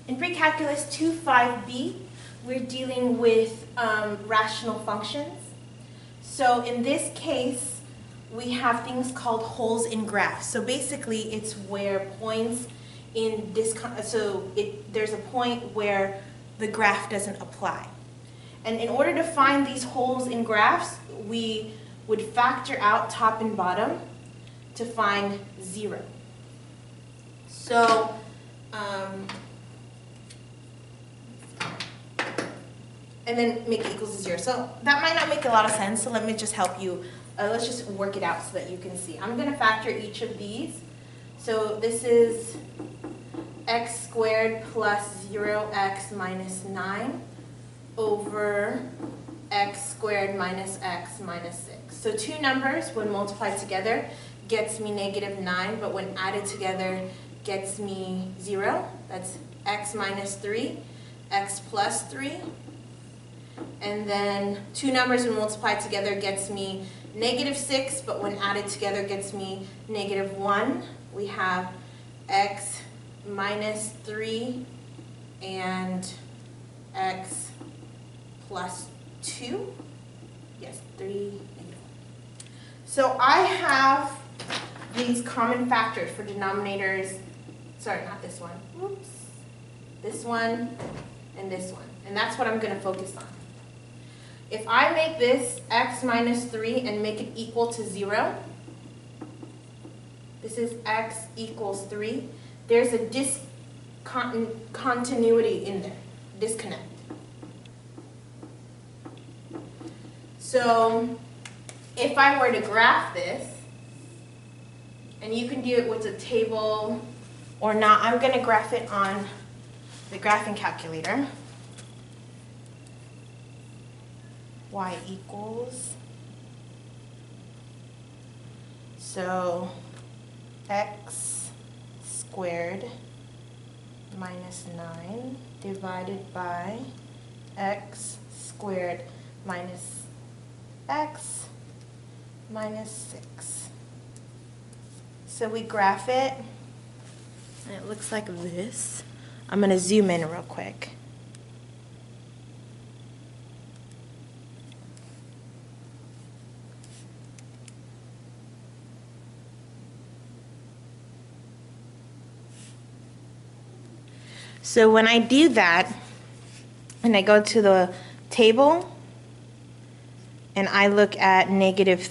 In Precalculus 2.5b, we're dealing with rational functions. So in this case, we have things called holes in graphs. So basically, it's where points in this, there's a point where the graph doesn't apply. And in order to find these holes in graphs, we would factor out top and bottom to find 0. So, and then make it equals to 0. So that might not make a lot of sense, so let me just help you. Let's just work it out so that you can see. I'm going to factor each of these. So this is x squared plus 0x minus 9 over x squared minus x minus 6. So two numbers, when multiplied together, gets me -9, but when added together, gets me 0. That's x minus 3, x plus 3. And then two numbers when multiplied together gets me -6, but when added together gets me -1. We have x minus 3 and x plus 2. Yes, 3. So I have these common factors for denominators. Sorry, not this one. Oops. This one and this one. And that's what I'm going to focus on. If I make this x minus 3 and make it equal to 0, this is x equals 3, there's a discontinuity in there, disconnect. So if I were to graph this, and you can do it with a table or not, I'm going to graph it on the graphing calculator. Y equals, so x squared minus 9 divided by x squared minus x minus 6. So we graph it, and it looks like this. I'm going to zoom in real quick. So when I do that, and I go to the table, and I look at positive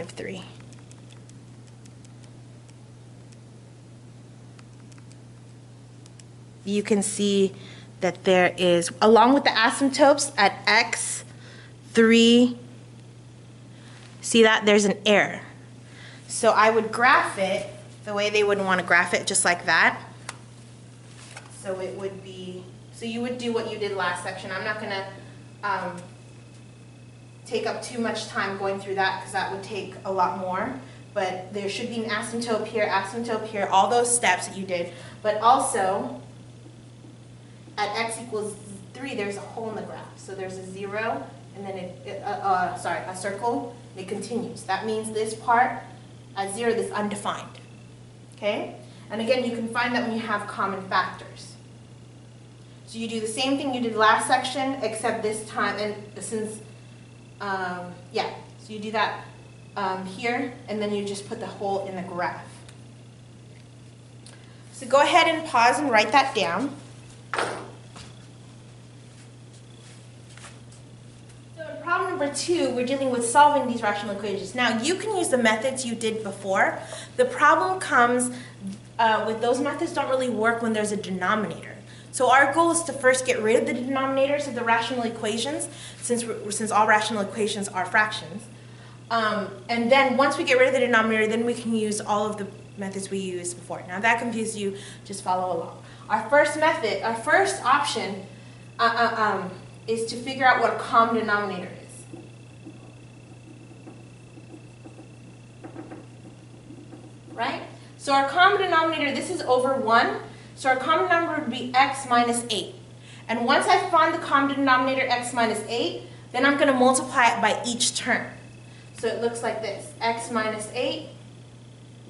3. You can see that there is, along with the asymptotes at x, 3, see that? There's an error. So I would graph it the way they would want to graph it, just like that. So it would be, so you would do what you did last section. I'm not going to take up too much time going through that because that would take a lot more. But there should be an asymptote here, all those steps that you did. But also, at x equals 3, there's a hole in the graph. So there's a 0, and then a circle. It continues. That means this part at 0 is undefined. Okay? And again, you can find that when you have common factors. So you do the same thing you did last section, except this time, and since, so you do that here, and then you just put the hole in the graph. So go ahead and pause and write that down. So in problem number 2, we're dealing with solving these rational equations. Now, you can use the methods you did before. The problem comes with those methods don't really work when there's a denominator. So our goal is to first get rid of the denominators of the rational equations, since all rational equations are fractions. And then once we get rid of the denominator, then we can use all of the methods we used before. Now, if that confuses you, just follow along. Our first method, our first option is to figure out what a common denominator is. Right? So our common denominator, this is over 1. So our common number would be x minus 8. And once I find the common denominator, x minus 8, then I'm going to multiply it by each term. So it looks like this, x minus 8,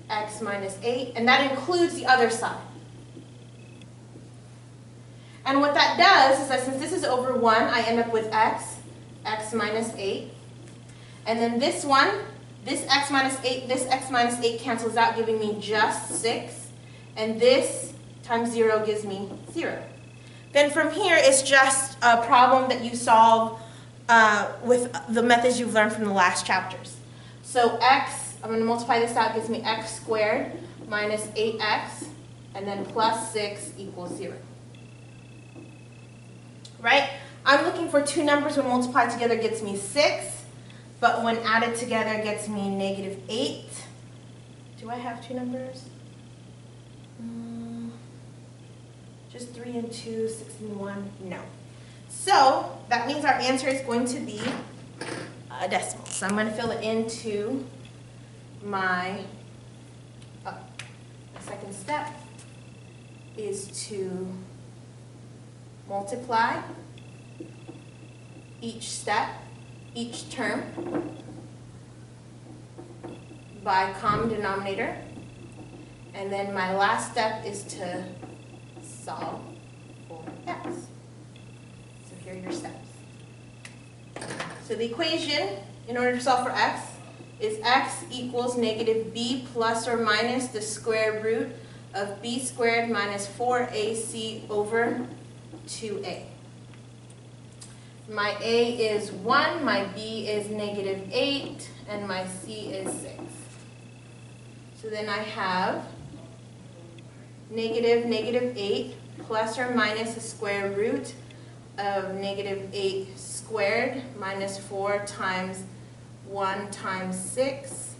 and that includes the other side. And what that does is that since this is over 1, I end up with x minus 8. And then this one, this x minus 8 cancels out, giving me just 6. And this times 0 gives me 0. Then from here, it's just a problem that you solve with the methods you've learned from the last chapters. So I'm going to multiply this out, gives me x squared minus 8x, and then plus 6 equals 0. Right? I'm looking for two numbers when multiplied together gets me 6, but when added together gets me negative 8. Do I have two numbers? Just 3 and 2, 6 and 1? No. So that means our answer is going to be a decimal. So I'm going to fill it into my second step is to multiply each term by common denominator. And then my last step is to solve for x. So here are your steps. So the equation, in order to solve for x, is x equals negative b plus or minus the square root of b squared minus 4ac over 2a. My a is 1, my b is negative 8, and my c is 6. So then I have negative 8 plus or minus the square root of negative 8 squared minus 4 times 1 times 6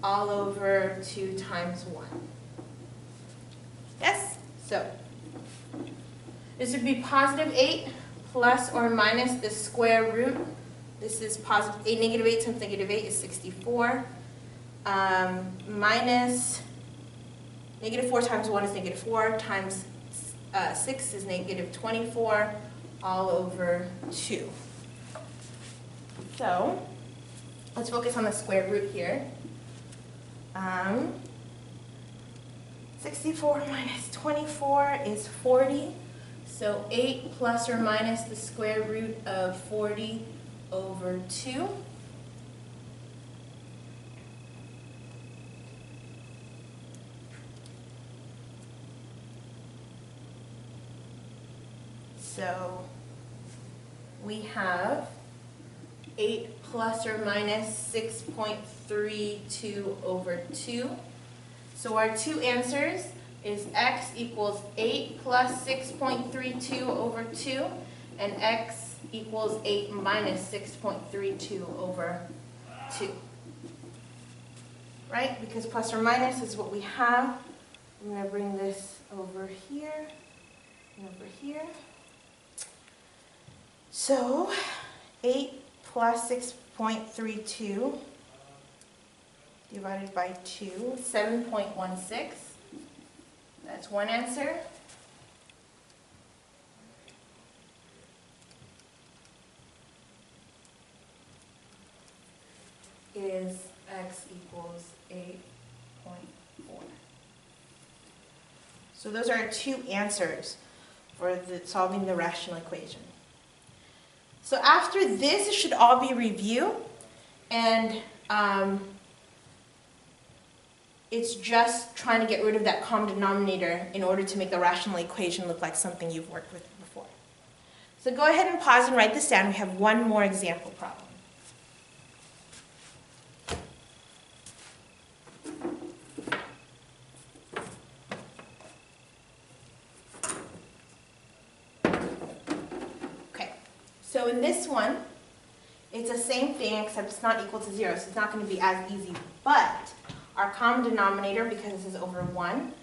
all over 2 times 1. Yes? So this would be positive 8 plus or minus the square root. This is positive 8, negative 8 times negative 8 is 64. Minus negative 4 times 1 is negative 4 times 6 is negative 24 all over 2. So let's focus on the square root here. 64 minus 24 is 40. So 8 plus or minus the square root of 40 over 2. So we have 8 plus or minus 6.32 over 2. So our two answers is x equals 8 plus 6.32 over 2, and x equals 8 minus 6.32 over 2. Right? Because plus or minus is what we have. I'm going to bring this over here and over here. So 8 plus 6.32 divided by 2, 7.16. That's one answer. Is x equals 8.4. So those are our two answers for solving the rational equation. So after this, it should all be review, and it's just trying to get rid of that common denominator in order to make the rational equation look like something you've worked with before. So go ahead and pause and write this down. We have one more example problem. So in this one, it's the same thing except it's not equal to 0, so it's not going to be as easy. But our common denominator, because this is over 1,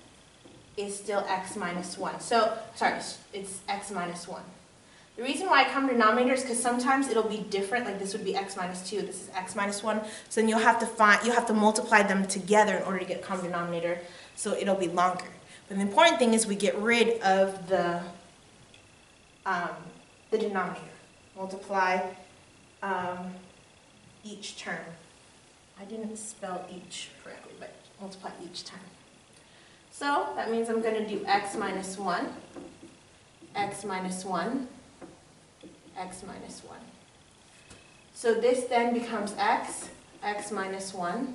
is still x minus 1. So, sorry, it's x minus 1. The reason why I common denominator is because sometimes it'll be different, like this would be x minus 2, this is x minus 1. So then you'll have to multiply them together in order to get common denominator, so it'll be longer. But the important thing is we get rid of the denominator. Multiply each term. I didn't spell each correctly, but multiply each term. So that means I'm going to do x minus 1, x minus 1, x minus 1. So this then becomes x minus 1,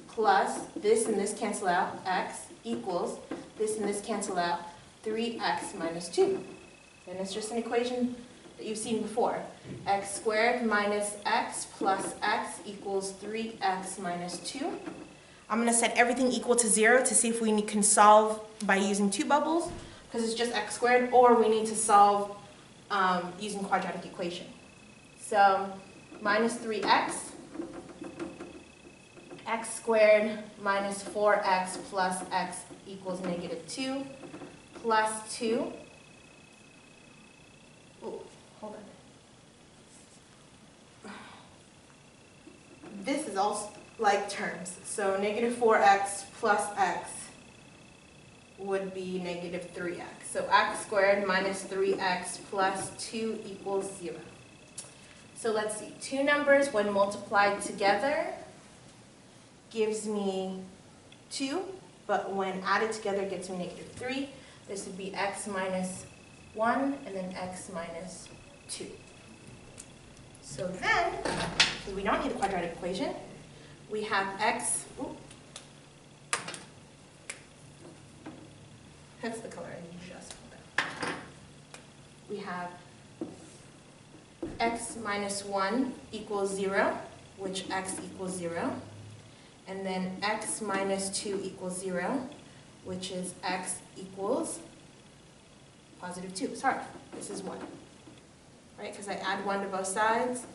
plus this and this cancel out, x equals this and this cancel out, 3x minus 2. And it's just an equation that you've seen before. X squared minus x plus x equals 3x minus 2. I'm going to set everything equal to 0 to see if we can solve by using two bubbles, because it's just x squared, or we need to solve using quadratic equation. So minus 3x, x squared minus 4x plus x equals negative 2, plus 2. Ooh, hold on. This is all like terms. So negative 4x plus x would be negative 3x. So x squared minus 3x plus 2 equals 0. So let's see. Two numbers when multiplied together gives me 2, but when added together gives me negative 3. This would be x minus 1 and then x minus 2. So then, because we don't need a quadratic equation, we have x, that's the color I just pulled out. We have x minus 1 equals 0, which x equals 0. And then x minus 2 equals 0, which is x equals positive 2. Sorry, this is 1. Right, because I add 1 to both sides,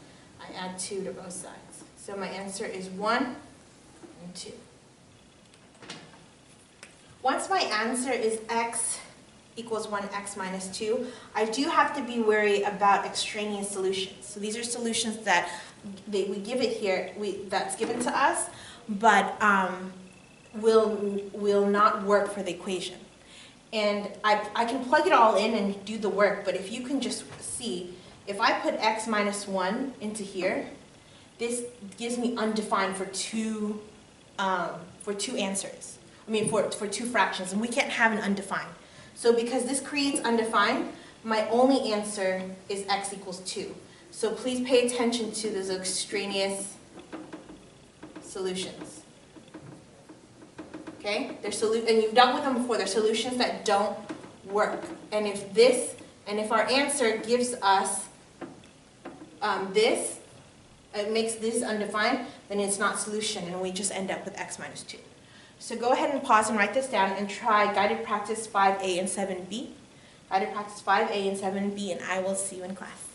I add 2 to both sides. So my answer is 1 and 2. Once my answer is x equals 1, x minus 2, I do have to be wary about extraneous solutions. So these are solutions that we give it here, that's given to us, but will not work for the equation. And I can plug it all in and do the work, but if you can just see, if I put x minus 1 into here, this gives me undefined for two answers. I mean, for two fractions, and we can't have an undefined. So because this creates undefined, my only answer is x equals 2. So please pay attention to those extraneous solutions. Okay? And you've dealt with them before. They're solutions that don't work. And if our answer gives us this, it makes this undefined, then it's not solution, and we just end up with x minus 2. So go ahead and pause and write this down and try guided practice 5A and 7B. Guided practice 5A and 7B, and I will see you in class.